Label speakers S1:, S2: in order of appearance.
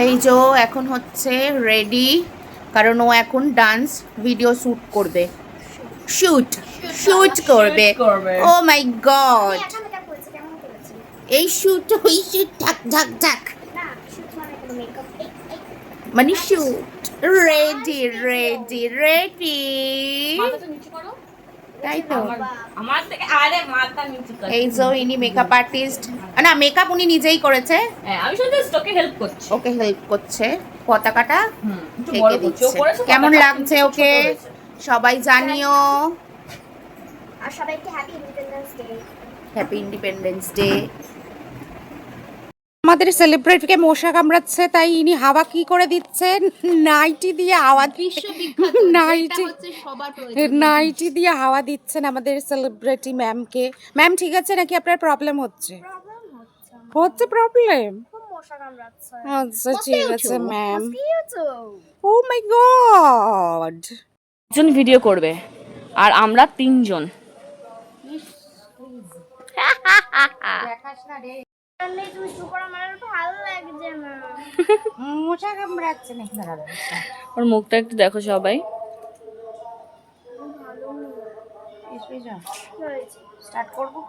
S1: এই যে এখন হচ্ছে রেডি, কারণ ও এখন ডান্স ভিডিও শুট করবে। শুট শুট করবে। ও মাই গড, এই শুট ওই শুট ঢাক ঢাক ঢাক, মানে শুট রেডি রেডি রেডি। তাই তো, এই যে ইনি মেকআপ আর্টিস্ট, না মেকআপ উনি নিজেই করেছে,
S2: আমি শুধু ওকে হেল্প করছি।
S1: ওকে হেল্প করছে, পতাকাটা
S2: একটু বড়
S1: এঁকে
S2: করছে। ও
S1: দিচ্ছে।
S2: করেছে,
S1: কেমন
S2: পতাকা
S1: লাগছে
S2: কিন্তু
S1: ওকে
S2: ছোট হয়েছে।
S1: সবাই জানিও।
S3: আর সবাইকে happy independence day.
S1: Happy independence day. আমাদের সেলিব্রিটিকে মশা কামড়াচ্ছে, তাই ইনি হাওয়া কি করে দিচ্ছেন, নাইটি দিয়ে হাওয়া, নাইটি নাইটি দিয়ে হাওয়া দিচ্ছেন আমাদের সেলিব্রিটি ম্যামকে। ম্যাম ঠিক আছে নাকি আপনার প্রবলেম হচ্ছে?
S3: প্রবলেম হচ্ছে
S1: হচ্ছে প্রবলেম?
S3: খুব মশা কামড়াচ্ছে।
S1: আচ্ছা ঠিক আছে ম্যাম।
S3: মস্কিটো।
S1: ও মাই গড।
S2: একজন ভিডিও করবে আর আমরা তিনজন।
S1: দেখাস না রে,
S3: আমি দুষ্টু করে আমার ভালো লাগছে না।
S1: মশা কামড়াচ্ছে নাকি? দাঁড়া
S2: ওর মুখটা একটু দেখো সবাই।
S3: ভালো
S1: এসে যা
S3: হয়েছে।
S1: স্টার্ট করবো।